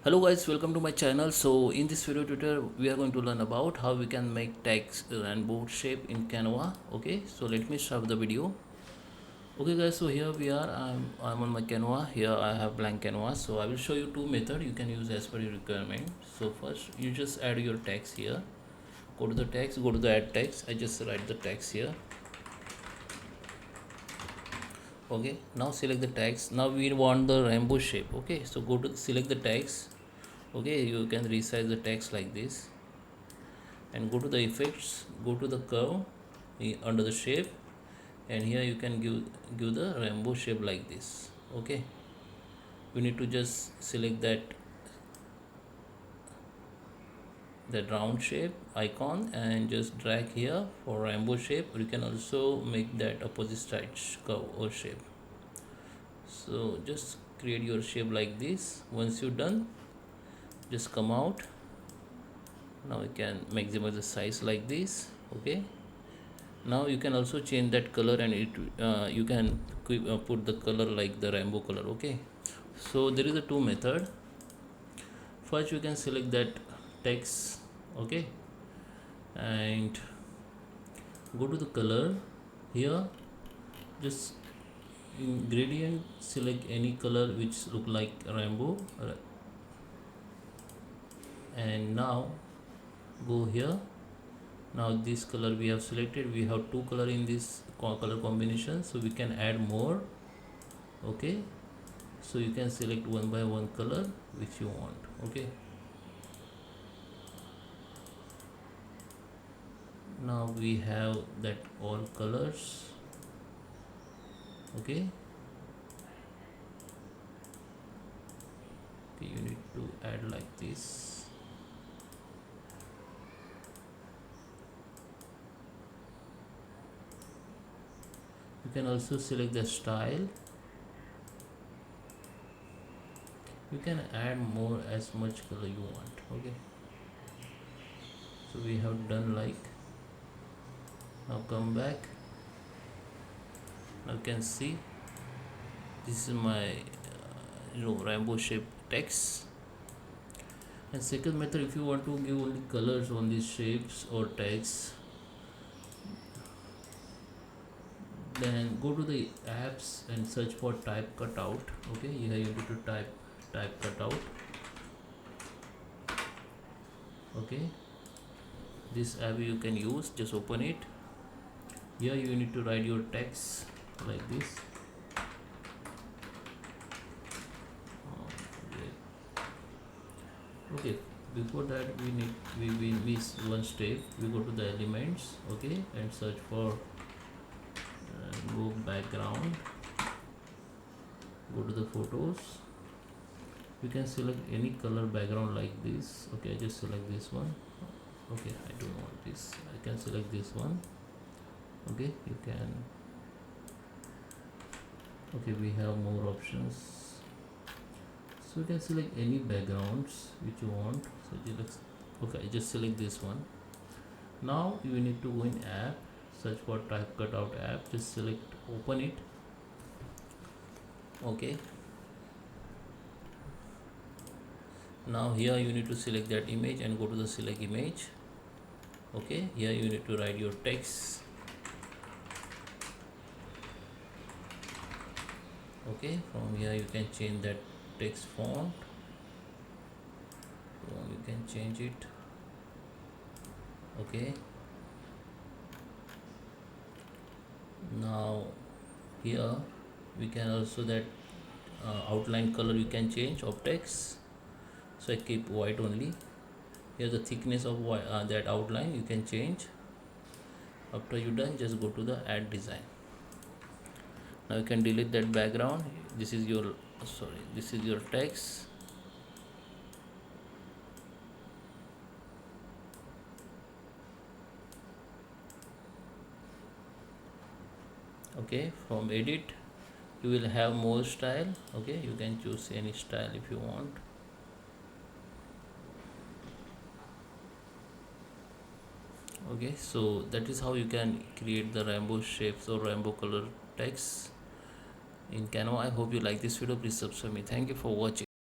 Hello guys, welcome to my channel. So in this video tutorial we are going to learn about how we can make text rainbow shape in Canva. Okay, so let me start the video. Okay guys, so here we are. I'm on my Canva. Here I have blank canvas. So I will show you two methods you can use as per your requirement. So first you just add your text here. Go to the text, go to the add text. I just write the text here. Okay, now select the text. Now we want the rainbow shape. Okay, so go to select the text. Okay, you can resize the text like this and go to the effects, go to the curve under the shape, and here you can give the rainbow shape like this. Okay, we need to just select that round shape icon and just drag here for rainbow shape. You can also make that opposite side curve or shape. So just create your shape like this. Once you're done, just come out. Now you can maximize the size like this. Okay, now you can also change that color, and you can put the color like the rainbow color. Okay, so there is a two method. First you can select that text. Okay, and go to the color. Here just in gradient select any color which look like rainbow, and now go here. Now this color we have selected, we have two color in this color combination, so we can add more. Okay, so you can select one by one color which you want. Okay, now we have that all colors. Okay, you need to add like this. You can also select the style. You can add more as much color you want. Okay, so we have done like. Now come back. Now you can see this is my rainbow shape text. And second method, if you want to give only colors on these shapes or text, then go to the apps and search for type cutout. Okay, here you need to type cutout. Okay, this app you can use, just open it. Here you need to write your text like this. Okay, before that we miss one step. We go to the elements. Okay, and search for go background, go to the photos. You can select any color background like this. Okay, I just select this one. Okay, I don't want this. I can select this one. Okay, you can. Okay, we have more options, so you can select any backgrounds which you want. So just okay, just select this one. Now you need to go in app, search for type cutout app, just select open it. Okay, now here you need to select that image and go to the select image. Okay, here you need to write your text. Okay, from here you can change that text font. So you can change it. Okay, now here we can also that outline color you can change of text. So I keep white only. Here the thickness of that outline you can change. After you done, just go to the add design. Now you can delete that background. This is your text. Okay, from edit you will have more style. Okay, you can choose any style if you want. Okay, so that is how you can create the rainbow shapes or rainbow color text in Canva. I hope you like this video. Please subscribe me. Thank you for watching.